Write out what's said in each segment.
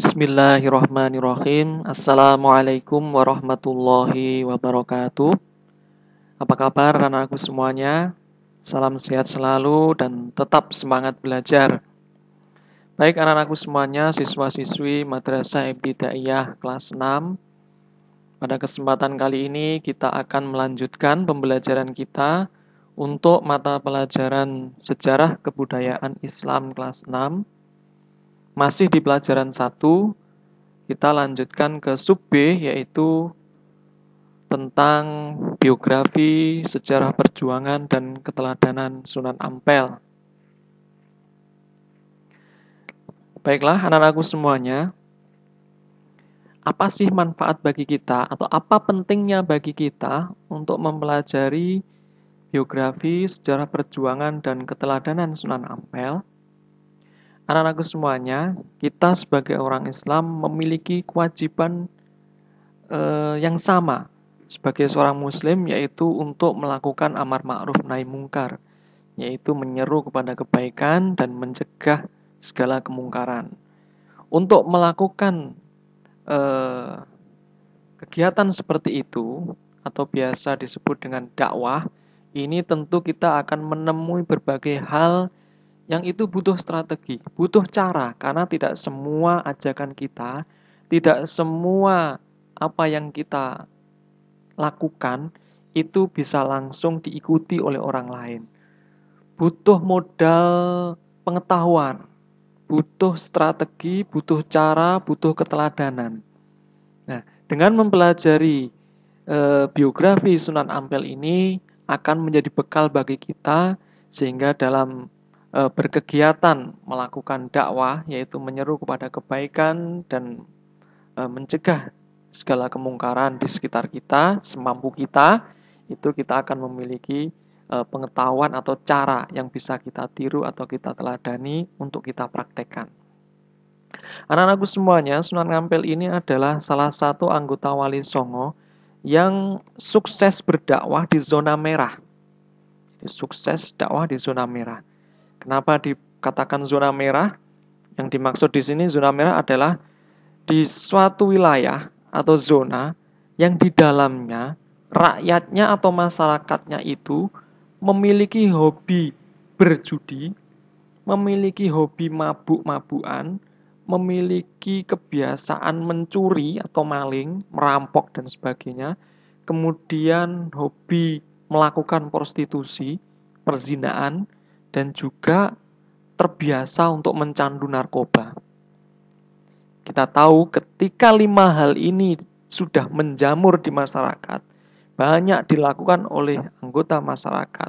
Bismillahirrahmanirrahim. Assalamualaikum warahmatullahi wabarakatuh. Apa kabar anak-anakku semuanya? Salam sehat selalu dan tetap semangat belajar. Baik anak-anakku semuanya, siswa-siswi Madrasah Ibtidaiyah kelas 6. Pada kesempatan kali ini kita akan melanjutkan pembelajaran kita untuk mata pelajaran Sejarah Kebudayaan Islam kelas 6. Masih di pelajaran 1. Kita lanjutkan ke sub B, yaitu tentang biografi, sejarah perjuangan, dan keteladanan Sunan Ampel. Baiklah, anak-anakku semuanya, apa sih manfaat bagi kita atau apa pentingnya bagi kita untuk mempelajari biografi, sejarah perjuangan, dan keteladanan Sunan Ampel? Anak-anakku semuanya, kita sebagai orang Islam memiliki kewajiban yang sama sebagai seorang muslim, yaitu untuk melakukan amar ma'ruf nahi mungkar, yaitu menyeru kepada kebaikan dan mencegah segala kemungkaran. Untuk melakukan kegiatan seperti itu atau biasa disebut dengan dakwah, ini tentu kita akan menemui berbagai hal yang itu butuh strategi, butuh cara, karena tidak semua ajakan kita, tidak semua apa yang kita lakukan itu bisa langsung diikuti oleh orang lain. Butuh modal pengetahuan, butuh strategi, butuh cara, butuh keteladanan. Nah, dengan mempelajari biografi Sunan Ampel ini akan menjadi bekal bagi kita sehingga dalam berkegiatan melakukan dakwah, yaitu menyeru kepada kebaikan dan mencegah segala kemungkaran di sekitar kita, semampu kita, itu kita akan memiliki pengetahuan atau cara yang bisa kita tiru atau kita teladani untuk kita praktekkan. Anak-anakku semuanya, Sunan Ampel ini adalah salah satu anggota Wali Songo yang sukses berdakwah di zona merah. Sukses dakwah di zona merah. Kenapa dikatakan zona merah? Yang dimaksud di sini zona merah adalah di suatu wilayah atau zona yang di dalamnya rakyatnya atau masyarakatnya itu memiliki hobi berjudi, memiliki hobi mabuk-mabukan, memiliki kebiasaan mencuri atau maling, merampok dan sebagainya, kemudian hobi melakukan prostitusi, perzinaan, dan juga terbiasa untuk mencandu narkoba. Kita tahu ketika 5 hal ini sudah menjamur di masyarakat, banyak dilakukan oleh anggota masyarakat,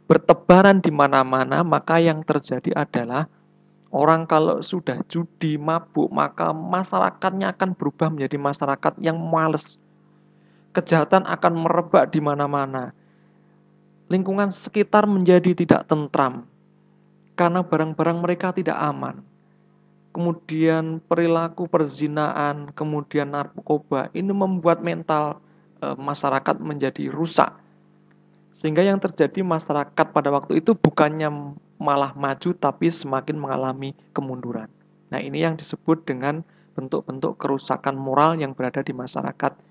bertebaran di mana-mana, maka yang terjadi adalah orang kalau sudah judi, mabuk, maka masyarakatnya akan berubah menjadi masyarakat yang malas. Kejahatan akan merebak di mana-mana. Lingkungan sekitar menjadi tidak tentram, karena barang-barang mereka tidak aman. Kemudian perilaku perzinaan, kemudian narkoba, ini membuat mental masyarakat menjadi rusak. Sehingga yang terjadi masyarakat pada waktu itu bukannya malah maju, tapi semakin mengalami kemunduran. Nah, ini yang disebut dengan bentuk-bentuk kerusakan moral yang berada di masyarakat.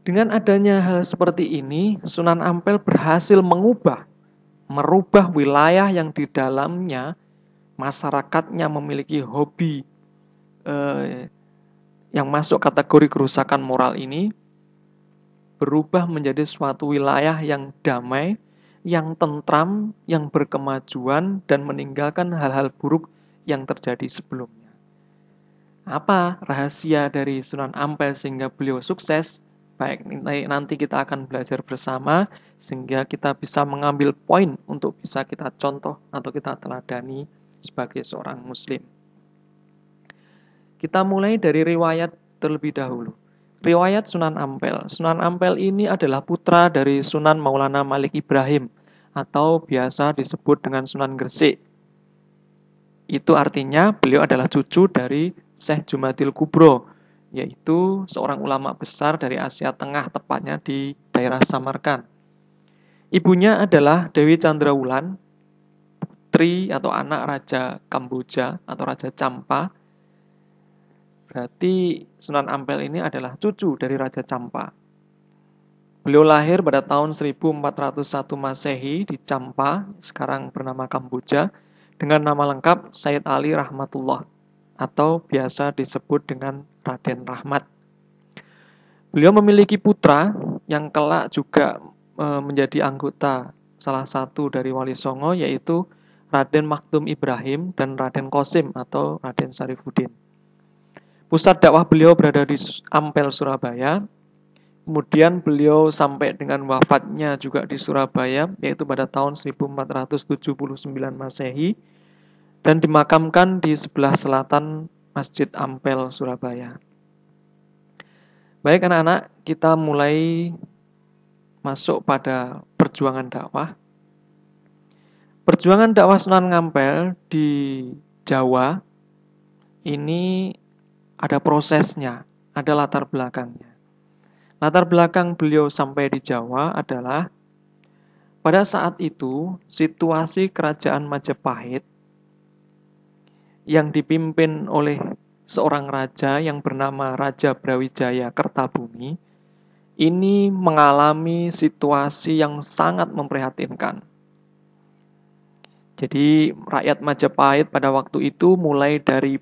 Dengan adanya hal seperti ini, Sunan Ampel berhasil merubah wilayah yang di dalamnya masyarakatnya memiliki hobi yang masuk kategori kerusakan moral ini, berubah menjadi suatu wilayah yang damai, yang tentram, yang berkemajuan, dan meninggalkan hal-hal buruk yang terjadi sebelumnya. Apa rahasia dari Sunan Ampel sehingga beliau sukses? Baik, nanti kita akan belajar bersama sehingga kita bisa mengambil poin untuk bisa kita contoh atau kita teladani sebagai seorang muslim. Kita mulai dari riwayat terlebih dahulu. Riwayat Sunan Ampel. Sunan Ampel ini adalah putra dari Sunan Maulana Malik Ibrahim atau biasa disebut dengan Sunan Gresik. Itu artinya beliau adalah cucu dari Syekh Jumadil Kubro, yaitu seorang ulama besar dari Asia Tengah, tepatnya di daerah Samarkand. Ibunya adalah Dewi Chandrawulan, putri atau anak Raja Kamboja atau Raja Champa, Berarti Sunan Ampel ini adalah cucu dari Raja Campa. Beliau lahir pada tahun 1401 Masehi di Campa, sekarang bernama Kamboja, dengan nama lengkap Sayyid Ali Rahmatullah, atau biasa disebut dengan Raden Rahmat. Beliau memiliki putra yang kelak juga menjadi anggota salah satu dari Wali Songo, yaitu Raden Maktum Ibrahim dan Raden Qasim atau Raden Sarifuddin. Pusat dakwah beliau berada di Ampel, Surabaya. Kemudian beliau sampai dengan wafatnya juga di Surabaya, yaitu pada tahun 1479 Masehi, dan dimakamkan di sebelah selatan Masjid Ampel, Surabaya. Baik anak-anak, kita mulai masuk pada perjuangan dakwah. Perjuangan dakwah Sunan Ampel di Jawa ini ada prosesnya, ada latar belakangnya. Latar belakang beliau sampai di Jawa adalah pada saat itu situasi kerajaan Majapahit yang dipimpin oleh seorang raja yang bernama Raja Brawijaya Kertabumi ini mengalami situasi yang sangat memprihatinkan. Jadi rakyat Majapahit pada waktu itu mulai dari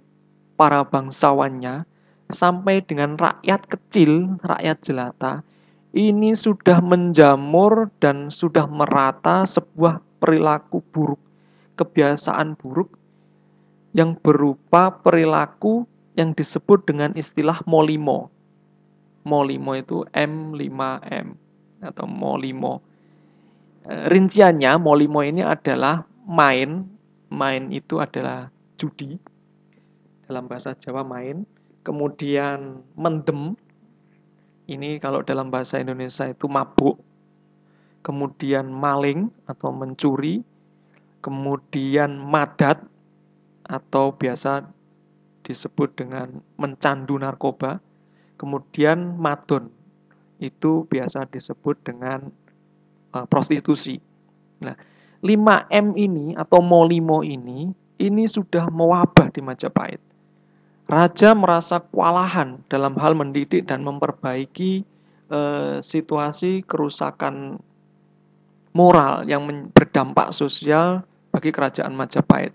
para bangsawannya sampai dengan rakyat kecil, rakyat jelata, ini sudah menjamur dan sudah merata sebuah perilaku buruk, kebiasaan buruk yang berupa perilaku yang disebut dengan istilah molimo. Molimo itu M5M atau molimo. Rinciannya, molimo ini adalah main itu adalah judi, dalam bahasa Jawa main. Kemudian mendem, ini kalau dalam bahasa Indonesia itu mabuk. Kemudian maling atau mencuri. Kemudian madat atau biasa disebut dengan mencandu narkoba. Kemudian madon, itu biasa disebut dengan prostitusi. Nah, 5M ini atau molimo ini sudah mewabah di Majapahit. Raja merasa kewalahan dalam hal mendidik dan memperbaiki situasi kerusakan moral yang berdampak sosial bagi kerajaan Majapahit.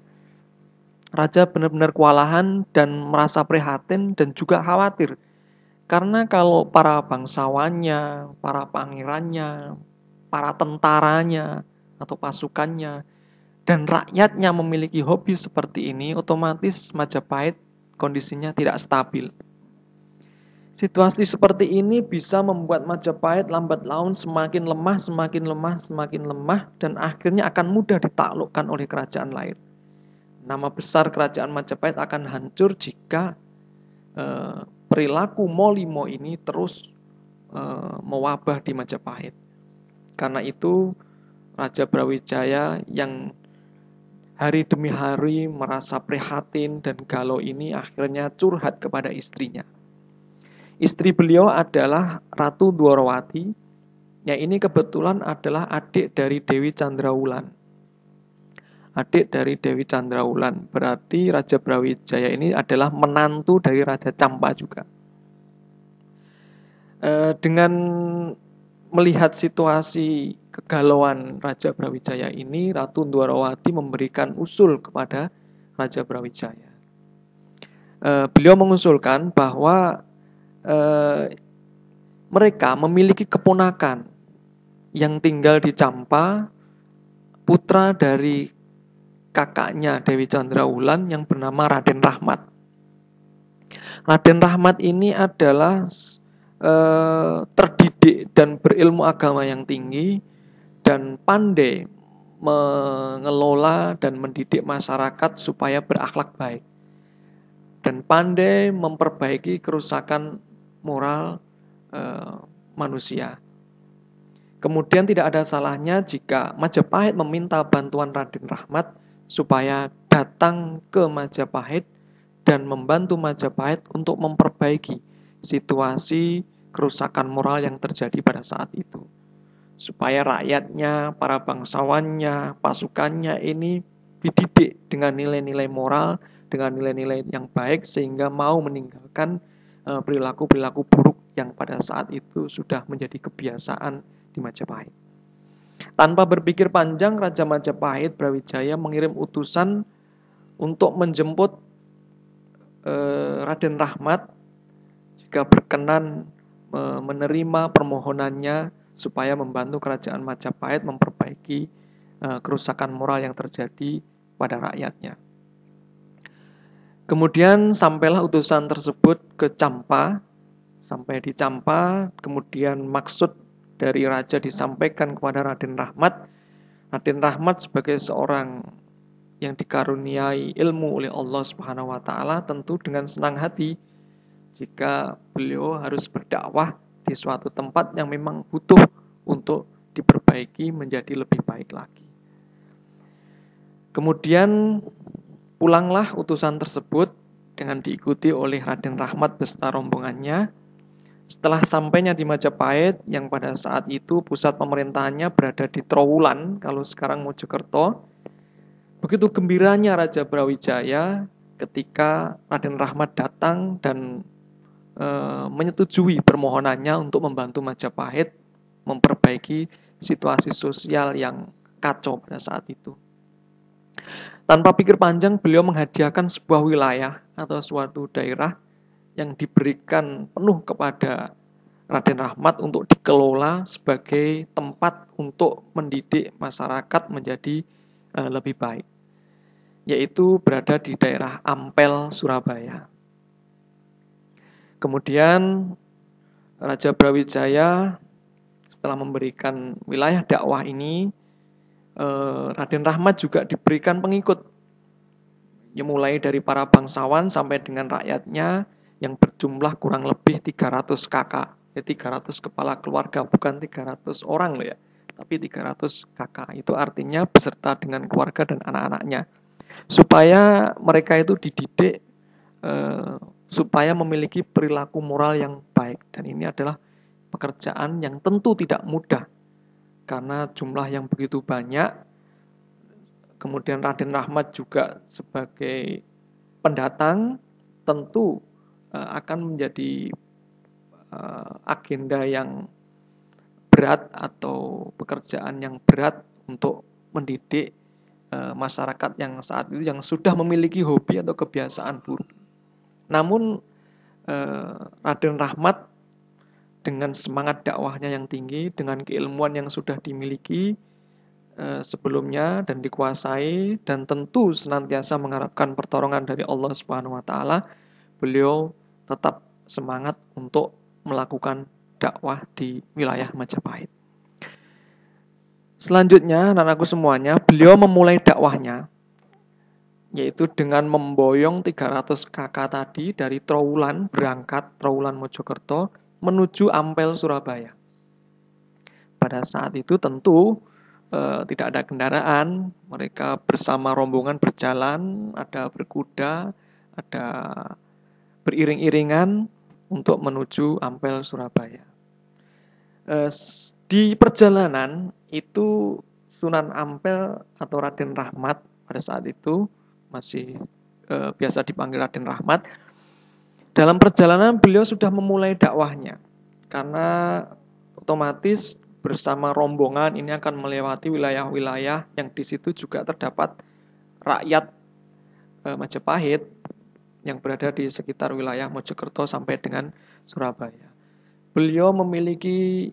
Raja benar-benar kewalahan dan merasa prihatin dan juga khawatir. Karena kalau para bangsawannya, para pangerannya, para tentaranya atau pasukannya, dan rakyatnya memiliki hobi seperti ini, otomatis Majapahit kondisinya tidak stabil. Situasi seperti ini bisa membuat Majapahit lambat laun semakin lemah, dan akhirnya akan mudah ditaklukkan oleh kerajaan lain. Nama besar kerajaan Majapahit akan hancur jika perilaku molimo ini terus mewabah di Majapahit. Karena itu Raja Brawijaya yang hari demi hari merasa prihatin dan galau ini akhirnya curhat kepada istrinya. Istri beliau adalah Ratu Dwarawati, yang ini kebetulan adalah adik dari Dewi Candrawulan. Adik dari Dewi Candrawulan, berarti Raja Brawijaya ini adalah menantu dari Raja Campa juga. Dengan melihat situasi kegalauan Raja Brawijaya ini, Ratu Dwarawati memberikan usul kepada Raja Brawijaya. Beliau mengusulkan bahwa mereka memiliki keponakan yang tinggal di Campa, putra dari kakaknya Dewi Candrawulan yang bernama Raden Rahmat. Raden Rahmat ini adalah terdidik dan berilmu agama yang tinggi dan pandai mengelola dan mendidik masyarakat supaya berakhlak baik dan pandai memperbaiki kerusakan moral manusia. Kemudian tidak ada salahnya jika Majapahit meminta bantuan Raden Rahmat supaya datang ke Majapahit dan membantu Majapahit untuk memperbaiki situasi kerusakan moral yang terjadi pada saat itu. Supaya rakyatnya, para bangsawannya, pasukannya ini dididik dengan nilai-nilai moral, dengan nilai-nilai yang baik, sehingga mau meninggalkan perilaku-perilaku buruk yang pada saat itu sudah menjadi kebiasaan di Majapahit. Tanpa berpikir panjang, Raja Majapahit Brawijaya mengirim utusan untuk menjemput Raden Rahmat jika berkenan menerima permohonannya supaya membantu kerajaan Majapahit memperbaiki kerusakan moral yang terjadi pada rakyatnya. Kemudian sampailah utusan tersebut ke Campa. Sampai di Campa, kemudian maksud dari raja disampaikan kepada Raden Rahmat. Raden Rahmat sebagai seorang yang dikaruniai ilmu oleh Allah Subhanahu wa taala tentu dengan senang hati jika beliau harus berdakwah di suatu tempat yang memang butuh untuk diperbaiki menjadi lebih baik lagi. Kemudian pulanglah utusan tersebut dengan diikuti oleh Raden Rahmat beserta rombongannya. Setelah sampainya di Majapahit, yang pada saat itu pusat pemerintahannya berada di Trowulan, kalau sekarang Mojokerto, begitu gembiranya Raja Brawijaya ketika Raden Rahmat datang dan menyetujui permohonannya untuk membantu Majapahit memperbaiki situasi sosial yang kacau pada saat itu. Tanpa pikir panjang, beliau menghadiahkan sebuah wilayah atau suatu daerah yang diberikan penuh kepada Raden Rahmat untuk dikelola sebagai tempat untuk mendidik masyarakat menjadi lebih baik, yaitu berada di daerah Ampel, Surabaya. Kemudian Raja Brawijaya setelah memberikan wilayah dakwah ini, Raden Rahmat juga diberikan pengikut, yang mulai dari para bangsawan sampai dengan rakyatnya yang berjumlah kurang lebih 300 kakak. 300 kepala keluarga, bukan 300 orang loh ya, tapi 300 kakak. Itu artinya beserta dengan keluarga dan anak-anaknya. Supaya mereka itu dididik supaya memiliki perilaku moral yang baik. Dan ini adalah pekerjaan yang tentu tidak mudah karena jumlah yang begitu banyak. Kemudian Raden Rahmat juga sebagai pendatang tentu akan menjadi agenda yang berat atau pekerjaan yang berat untuk mendidik masyarakat yang saat itu yang sudah memiliki hobi atau kebiasaan buruk. Namun Raden Rahmat dengan semangat dakwahnya yang tinggi, dengan keilmuan yang sudah dimiliki sebelumnya dan dikuasai, dan tentu senantiasa mengharapkan pertolongan dari Allah Subhanahu wa taala, beliau tetap semangat untuk melakukan dakwah di wilayah Majapahit. Selanjutnya, anak-anakku semuanya, beliau memulai dakwahnya yaitu dengan memboyong 300 kakak tadi dari Trowulan, berangkat Trowulan Mojokerto menuju Ampel Surabaya. Pada saat itu tentu tidak ada kendaraan, mereka bersama rombongan berjalan, ada berkuda, ada beriring-iringan untuk menuju Ampel Surabaya. Di perjalanan itu Sunan Ampel atau Raden Rahmat pada saat itu masih biasa dipanggil Raden Rahmat. Dalam perjalanan beliau sudah memulai dakwahnya karena otomatis bersama rombongan ini akan melewati wilayah-wilayah yang di situ juga terdapat rakyat Majapahit yang berada di sekitar wilayah Mojokerto sampai dengan Surabaya. Beliau memiliki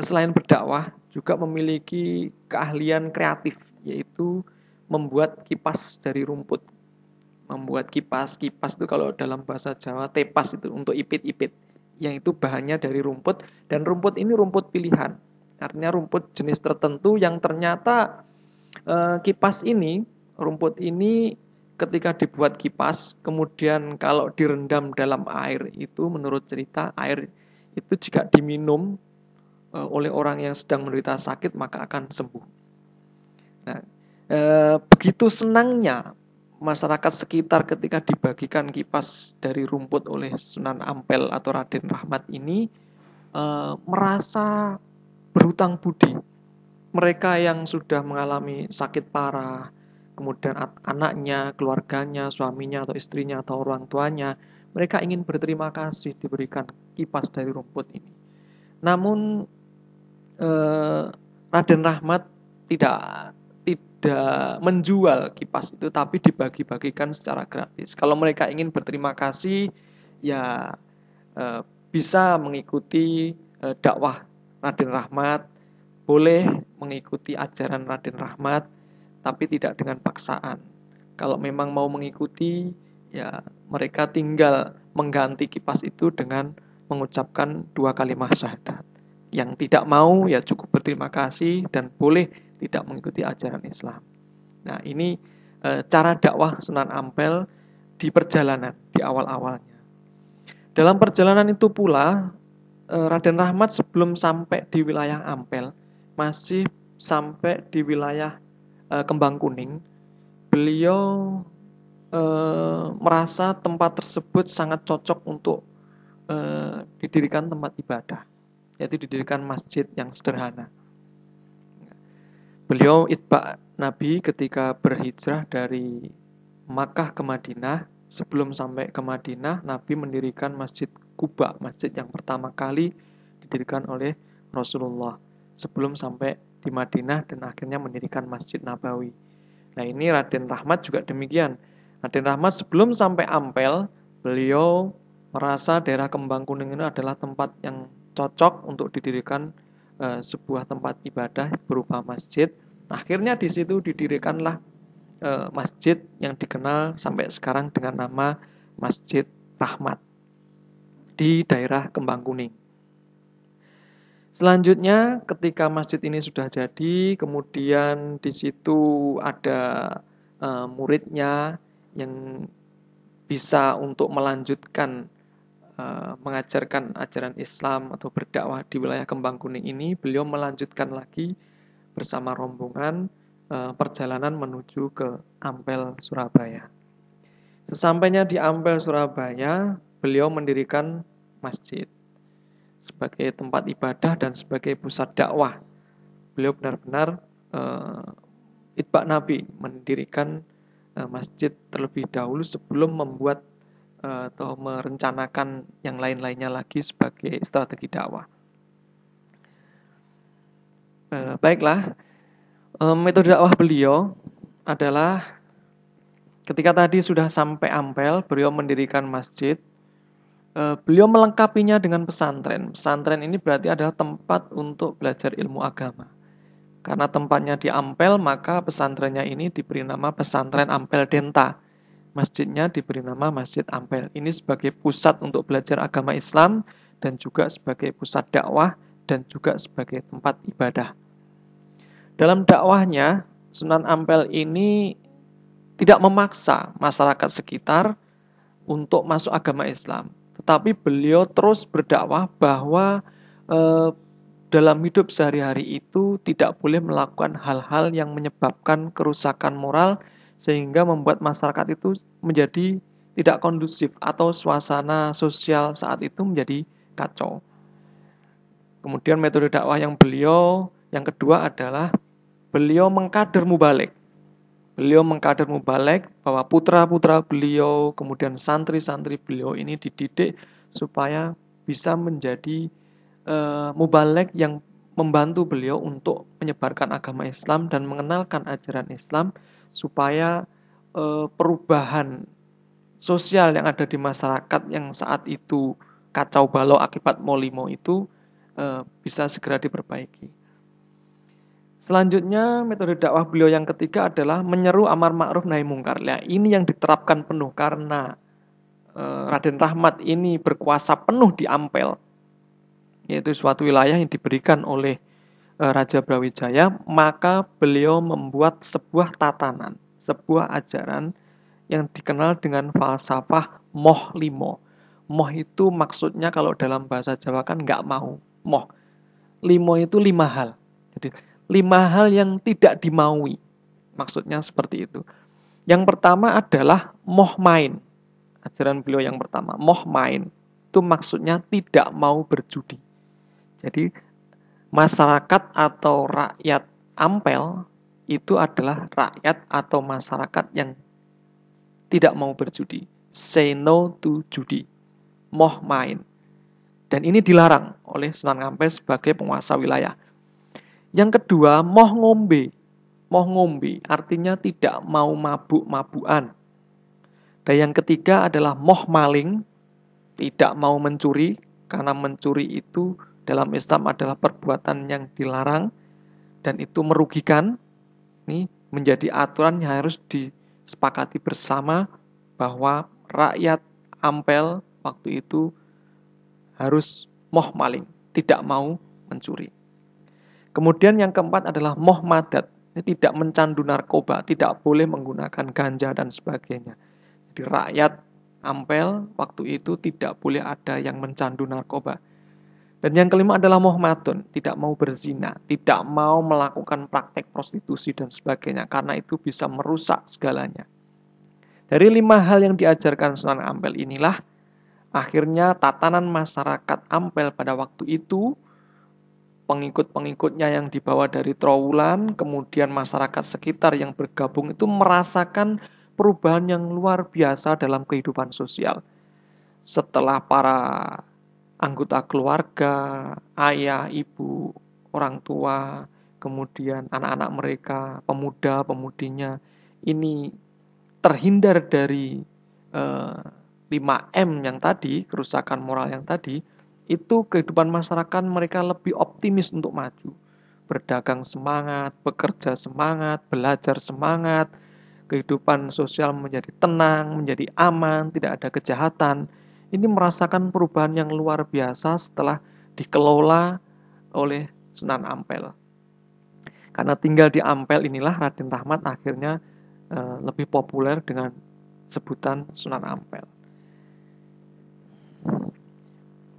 selain berdakwah juga memiliki keahlian kreatif, yaitu membuat kipas dari rumput. Membuat kipas itu kalau dalam bahasa Jawa tepas itu untuk ipit-ipit, yang itu bahannya dari rumput, dan rumput ini rumput pilihan. Artinya rumput jenis tertentu yang ternyata rumput ini ketika dibuat kipas, kemudian kalau direndam dalam air itu menurut cerita air itu jika diminum oleh orang yang sedang menderita sakit maka akan sembuh. Nah, begitu senangnya masyarakat sekitar ketika dibagikan kipas dari rumput oleh Sunan Ampel atau Raden Rahmat ini merasa berhutang budi. Mereka yang sudah mengalami sakit parah, kemudian anaknya, keluarganya, suaminya atau istrinya atau orang tuanya, mereka ingin berterima kasih diberikan kipas dari rumput ini. Namun Raden Rahmat tidak tidak menjual kipas itu, tapi dibagi-bagikan secara gratis. Kalau mereka ingin berterima kasih, ya bisa mengikuti dakwah Raden Rahmat, boleh mengikuti ajaran Raden Rahmat, tapi tidak dengan paksaan. Kalau memang mau mengikuti, ya mereka tinggal mengganti kipas itu dengan mengucapkan 2 kalimat syahadat. Yang tidak mau ya cukup berterima kasih dan boleh tidak mengikuti ajaran Islam. Nah, ini cara dakwah Sunan Ampel di perjalanan, di awal-awalnya. Dalam perjalanan itu pula, Raden Rahmat sebelum sampai di wilayah Ampel, masih sampai di wilayah Kembang Kuning, beliau merasa tempat tersebut sangat cocok untuk didirikan tempat ibadah, yaitu didirikan masjid yang sederhana. Beliau itba Nabi ketika berhijrah dari Makkah ke Madinah. Sebelum sampai ke Madinah, Nabi mendirikan Masjid Quba, masjid yang pertama kali didirikan oleh Rasulullah sebelum sampai di Madinah dan akhirnya mendirikan Masjid Nabawi. Nah, ini Raden Rahmat juga demikian. Raden Rahmat sebelum sampai Ampel, beliau merasa daerah Kembang Kuning ini adalah tempat yang cocok untuk didirikan sebuah tempat ibadah berupa masjid. Akhirnya di situ didirikanlah masjid yang dikenal sampai sekarang dengan nama Masjid Rahmat di daerah Kembang Kuning. Selanjutnya, ketika masjid ini sudah jadi, kemudian di situ ada muridnya yang bisa untuk melanjutkan mengajarkan ajaran Islam atau berdakwah di wilayah Kembang Kuning ini. Beliau melanjutkan lagi bersama rombongan perjalanan menuju ke Ampel, Surabaya. Sesampainya di Ampel, Surabaya, beliau mendirikan masjid sebagai tempat ibadah dan sebagai pusat dakwah. Beliau benar-benar itba Nabi, mendirikan masjid terlebih dahulu sebelum membuat atau merencanakan yang lain-lainnya lagi sebagai strategi dakwah. Baiklah, metode dakwah beliau adalah ketika tadi sudah sampai Ampel, beliau mendirikan masjid. Beliau melengkapinya dengan pesantren. Pesantren ini berarti adalah tempat untuk belajar ilmu agama. Karena tempatnya di Ampel, maka pesantrennya ini diberi nama Pesantren Ampel Denta. Masjidnya diberi nama Masjid Ampel. Ini sebagai pusat untuk belajar agama Islam dan juga sebagai pusat dakwah dan juga sebagai tempat ibadah. Dalam dakwahnya, Sunan Ampel ini tidak memaksa masyarakat sekitar untuk masuk agama Islam. Tetapi beliau terus berdakwah bahwa dalam hidup sehari-hari itu tidak boleh melakukan hal-hal yang menyebabkan kerusakan moral sehingga membuat masyarakat itu menjadi tidak kondusif atau suasana sosial saat itu menjadi kacau. Kemudian metode dakwah yang kedua adalah beliau mengkader mubalik. Beliau mengkader mubalik bahwa putra-putra beliau, kemudian santri-santri beliau ini dididik supaya bisa menjadi mubalik yang membantu beliau untuk menyebarkan agama Islam dan mengenalkan ajaran Islam supaya perubahan sosial yang ada di masyarakat yang saat itu kacau balau akibat Molimo itu bisa segera diperbaiki. Selanjutnya, metode dakwah beliau yang ketiga adalah menyeru amar ma'ruf nahi mungkar. Nah, ini yang diterapkan penuh karena Raden Rahmat ini berkuasa penuh di Ampel, yaitu suatu wilayah yang diberikan oleh Raja Brawijaya, maka beliau membuat sebuah tatanan, sebuah ajaran yang dikenal dengan falsafah moh limo. Moh itu maksudnya kalau dalam bahasa Jawa kan nggak mau. Moh. Limo itu 5 hal. Jadi 5 hal yang tidak dimaui. Maksudnya seperti itu. Yang pertama adalah moh main. Ajaran beliau yang pertama, moh main. Itu maksudnya tidak mau berjudi. Jadi masyarakat atau rakyat Ampel itu adalah rakyat atau masyarakat yang tidak mau berjudi. Say no to judi. Moh main. Dan ini dilarang oleh Sunan Ampel sebagai penguasa wilayah. Yang kedua, moh ngombe. Moh ngombe artinya tidak mau mabuk-mabukan. Dan yang ketiga adalah moh maling, tidak mau mencuri, karena mencuri itu dalam Islam adalah perbuatan yang dilarang dan itu merugikan. Ini menjadi aturan yang harus disepakati bersama bahwa rakyat Ampel waktu itu harus moh maling, tidak mau mencuri. Kemudian yang keempat adalah moh madat. Ini tidak mencandu narkoba, tidak boleh menggunakan ganja dan sebagainya. Jadi rakyat Ampel waktu itu tidak boleh ada yang mencandu narkoba. Dan yang kelima adalah moh madon, tidak mau berzina, tidak mau melakukan praktek prostitusi dan sebagainya, karena itu bisa merusak segalanya. Dari 5 hal yang diajarkan Sunan Ampel inilah, akhirnya tatanan masyarakat Ampel pada waktu itu, pengikut-pengikutnya yang dibawa dari Trowulan, kemudian masyarakat sekitar yang bergabung itu merasakan perubahan yang luar biasa dalam kehidupan sosial. Setelah para anggota keluarga, ayah, ibu, orang tua, kemudian anak-anak mereka, pemuda-pemudinya, ini terhindar dari 5M yang tadi, kerusakan moral yang tadi, itu kehidupan masyarakat mereka lebih optimis untuk maju. Berdagang semangat, bekerja semangat, belajar semangat, kehidupan sosial menjadi tenang, menjadi aman, tidak ada kejahatan. Ini merasakan perubahan yang luar biasa setelah dikelola oleh Sunan Ampel. Karena tinggal di Ampel inilah Raden Rahmat akhirnya lebih populer dengan sebutan Sunan Ampel.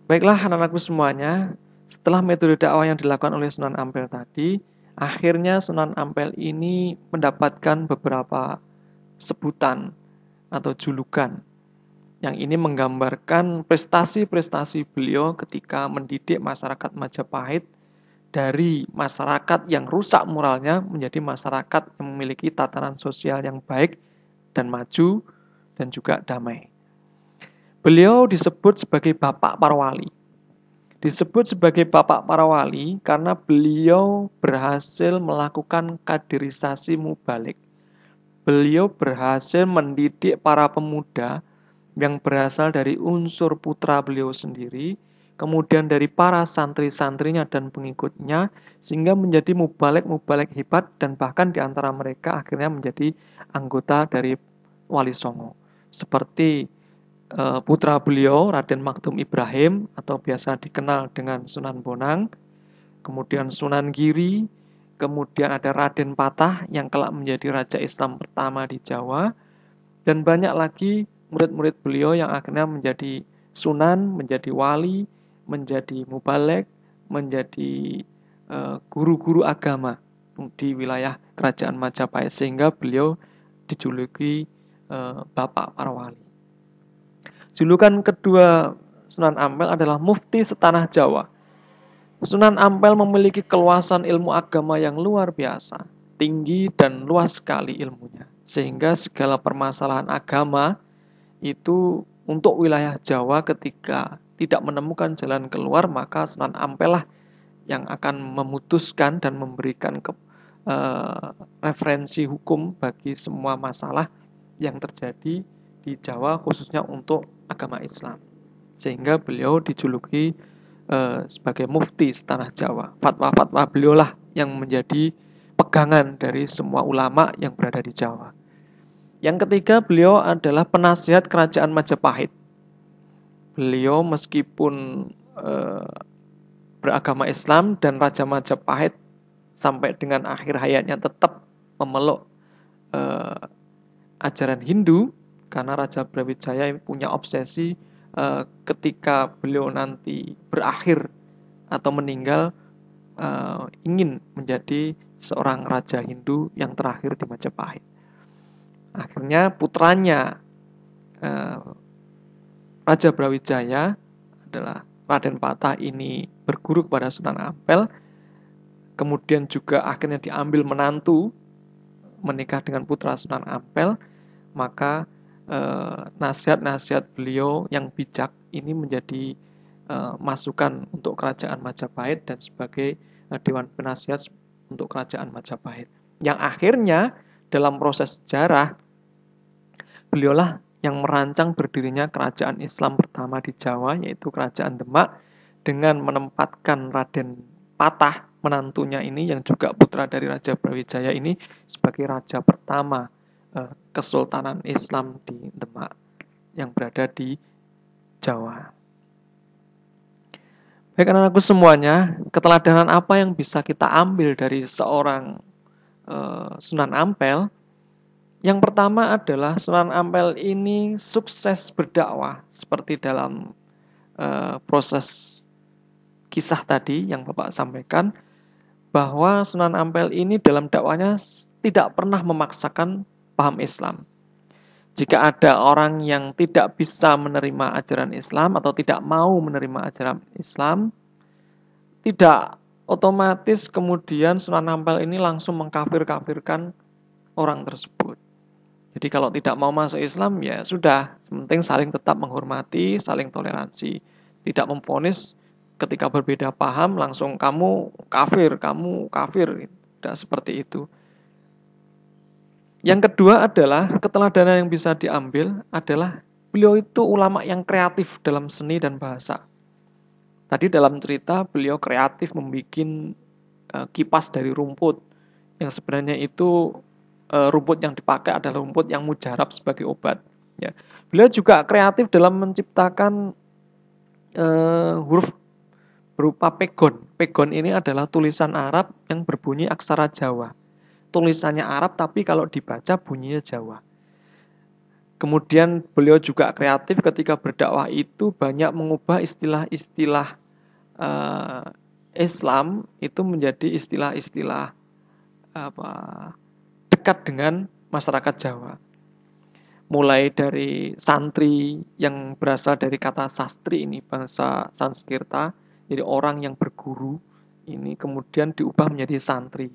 Baiklah anak-anakku semuanya, setelah metode dakwah yang dilakukan oleh Sunan Ampel tadi, akhirnya Sunan Ampel ini mendapatkan beberapa sebutan atau julukan. Yang ini menggambarkan prestasi-prestasi beliau ketika mendidik masyarakat Majapahit dari masyarakat yang rusak moralnya menjadi masyarakat yang memiliki tatanan sosial yang baik dan maju dan juga damai. Beliau disebut sebagai Bapak Para Wali. Disebut sebagai Bapak Para Wali karena beliau berhasil melakukan kaderisasi mubalik. Beliau berhasil mendidik para pemuda yang berasal dari unsur putra beliau sendiri, kemudian dari para santri-santrinya dan pengikutnya, sehingga menjadi mubalek-mubalek hebat dan bahkan di antara mereka akhirnya menjadi anggota dari Wali Songo. Seperti putra beliau, Raden Maktum Ibrahim, atau biasa dikenal dengan Sunan Bonang, kemudian Sunan Giri, kemudian ada Raden Patah yang kelak menjadi Raja Islam pertama di Jawa, dan banyak lagi murid-murid beliau yang akhirnya menjadi sunan, menjadi wali, menjadi mubalek, menjadi guru-guru agama di wilayah kerajaan Majapahit, sehingga beliau dijuluki Bapak Para Wali. Julukan kedua Sunan Ampel adalah Mufti Setanah Jawa. Sunan Ampel memiliki keluasan ilmu agama yang luar biasa, tinggi dan luas sekali ilmunya, sehingga segala permasalahan agama itu untuk wilayah Jawa ketika tidak menemukan jalan keluar, maka Sunan Ampel lah yang akan memutuskan dan memberikan referensi hukum bagi semua masalah yang terjadi di Jawa, khususnya untuk agama Islam. Sehingga beliau dijuluki sebagai mufti setanah Jawa. Fatwa-fatwa beliau lah yang menjadi pegangan dari semua ulama yang berada di Jawa. Yang ketiga, beliau adalah penasihat kerajaan Majapahit. Beliau meskipun beragama Islam dan Raja Majapahit sampai dengan akhir hayatnya tetap memeluk ajaran Hindu, karena Raja Brawijaya punya obsesi ketika beliau nanti berakhir atau meninggal ingin menjadi seorang Raja Hindu yang terakhir di Majapahit. Akhirnya putranya Raja Brawijaya adalah Raden Patah ini berguru kepada Sunan Ampel. Kemudian juga akhirnya diambil menantu menikah dengan putra Sunan Ampel, maka nasihat-nasihat beliau yang bijak ini menjadi masukan untuk kerajaan Majapahit dan sebagai dewan penasihat untuk kerajaan Majapahit. Yang akhirnya dalam proses sejarah, beliaulah yang merancang berdirinya kerajaan Islam pertama di Jawa, yaitu Kerajaan Demak, dengan menempatkan Raden Patah, menantunya ini yang juga putra dari Raja Brawijaya ini, sebagai raja pertama Kesultanan Islam di Demak yang berada di Jawa. Baik anak-anakku semuanya, keteladanan apa yang bisa kita ambil dari seorang Sunan Ampel? Yang pertama adalah Sunan Ampel ini sukses berdakwah seperti dalam proses kisah tadi yang Bapak sampaikan, bahwa Sunan Ampel ini dalam dakwahnya tidak pernah memaksakan paham Islam. Jika ada orang yang tidak bisa menerima ajaran Islam atau tidak mau menerima ajaran Islam, tidak otomatis kemudian Sunan Ampel ini langsung mengkafir-kafirkan orang tersebut. Jadi kalau tidak mau masuk Islam, ya sudah, penting saling tetap menghormati, saling toleransi. Tidak memvonis ketika berbeda paham, langsung kamu kafir. Tidak seperti itu. Yang kedua adalah, keteladanan yang bisa diambil adalah beliau itu ulama yang kreatif dalam seni dan bahasa. Tadi dalam cerita, beliau kreatif membuat kipas dari rumput, yang sebenarnya itu rumput yang dipakai adalah rumput yang mujarab sebagai obat. Ya. Beliau juga kreatif dalam menciptakan huruf berupa pegon. Pegon ini adalah tulisan Arab yang berbunyi aksara Jawa. Tulisannya Arab tapi kalau dibaca bunyinya Jawa. Kemudian beliau juga kreatif ketika berdakwah itu banyak mengubah istilah-istilah Islam itu menjadi istilah-istilah dekat dengan masyarakat Jawa. Mulai dari santri yang berasal dari kata sastri ini, bahasa Sanskerta, jadi orang yang berguru, ini kemudian diubah menjadi santri.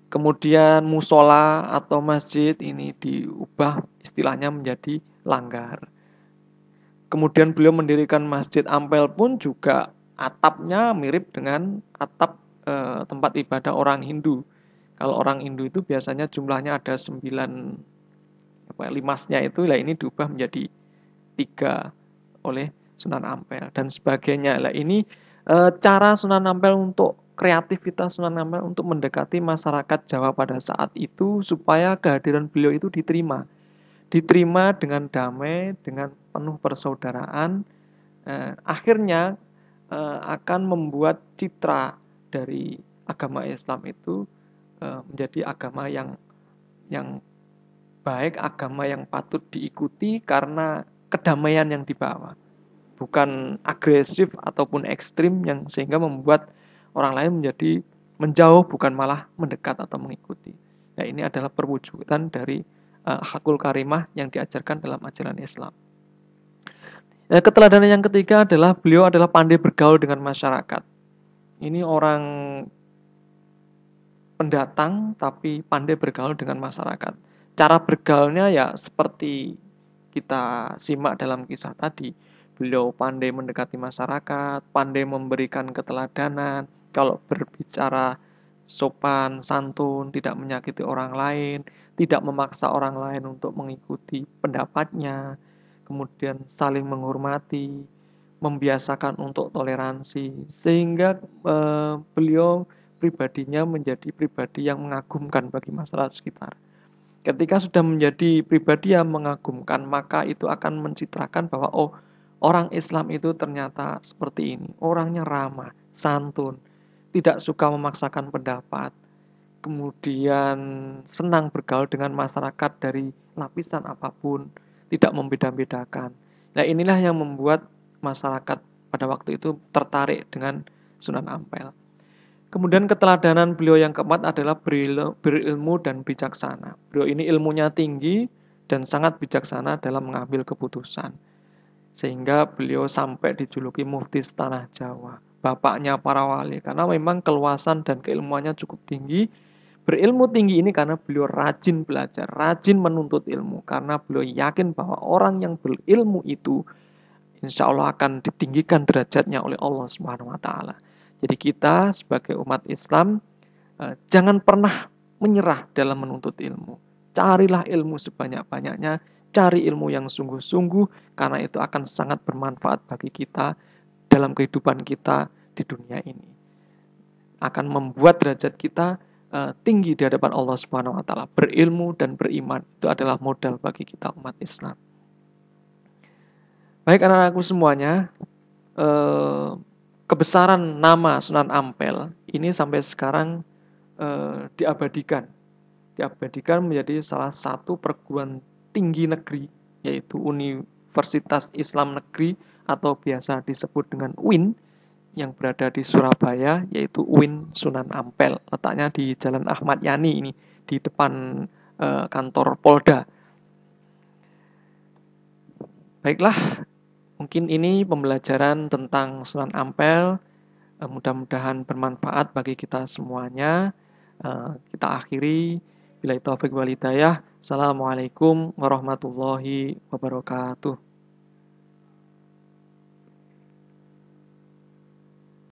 Kemudian musola atau masjid ini diubah istilahnya menjadi langgar. Kemudian beliau mendirikan Masjid Ampel pun juga atapnya mirip dengan atap tempat ibadah orang Hindu. Kalau orang Hindu itu biasanya jumlahnya ada 9 limasnya itu, lah ini diubah menjadi 3 oleh Sunan Ampel dan sebagainya. Lah ini cara Sunan Ampel untuk kreativitas Sunan Ampel untuk mendekati masyarakat Jawa pada saat itu supaya kehadiran beliau itu diterima dengan damai, dengan penuh persaudaraan, akhirnya akan membuat citra dari agama Islam itu menjadi agama yang baik, agama yang patut diikuti karena kedamaian yang dibawa, bukan agresif ataupun ekstrim yang sehingga membuat orang lain menjadi menjauh, bukan malah mendekat atau mengikuti. Nah, ini adalah perwujudan dari akhlakul karimah yang diajarkan dalam ajaran Islam. Keteladanan yang ketiga adalah beliau adalah pandai bergaul dengan masyarakat. Ini orang pendatang tapi pandai bergaul dengan masyarakat. Cara bergaulnya ya seperti kita simak dalam kisah tadi. Beliau pandai mendekati masyarakat, pandai memberikan keteladanan. Kalau berbicara sopan, santun, tidak menyakiti orang lain, tidak memaksa orang lain untuk mengikuti pendapatnya, kemudian saling menghormati, membiasakan untuk toleransi, sehingga beliau pribadinya menjadi pribadi yang mengagumkan bagi masyarakat sekitar. Ketika sudah menjadi pribadi yang mengagumkan, maka itu akan mencitrakan bahwa orang Islam itu ternyata seperti ini, orangnya ramah, santun, tidak suka memaksakan pendapat, kemudian senang bergaul dengan masyarakat dari lapisan apapun, tidak membeda-bedakan. Nah, inilah yang membuat masyarakat pada waktu itu tertarik dengan Sunan Ampel. Kemudian keteladanan beliau yang keempat adalah berilmu dan bijaksana. Beliau ini ilmunya tinggi dan sangat bijaksana dalam mengambil keputusan. Sehingga beliau sampai dijuluki mufti tanah Jawa, bapaknya para wali, karena memang keluasan dan keilmuannya cukup tinggi. Berilmu tinggi ini karena beliau rajin belajar, rajin menuntut ilmu. Karena beliau yakin bahwa orang yang berilmu itu insya Allah akan ditinggikan derajatnya oleh Allah Subhanahu wa taala. Jadi kita sebagai umat Islam jangan pernah menyerah dalam menuntut ilmu. Carilah ilmu sebanyak-banyaknya, cari ilmu yang sungguh-sungguh karena itu akan sangat bermanfaat bagi kita dalam kehidupan kita di dunia ini. Akan membuat derajat kita tinggi di hadapan Allah Subhanahu wa taala. Berilmu dan beriman itu adalah modal bagi kita umat Islam. Baik anak-anakku semuanya, kebesaran nama Sunan Ampel ini sampai sekarang diabadikan menjadi salah satu perguruan tinggi negeri, yaitu Universitas Islam Negeri atau biasa disebut dengan UIN, yang berada di Surabaya, yaitu UIN Sunan Ampel. Letaknya di Jalan Ahmad Yani ini, di depan kantor Polda. Baiklah, mungkin ini pembelajaran tentang Sunan Ampel. Mudah-mudahan bermanfaat bagi kita semuanya. Kita akhiri. Billahi taufiq wal hidayah. Assalamualaikum warahmatullahi wabarakatuh.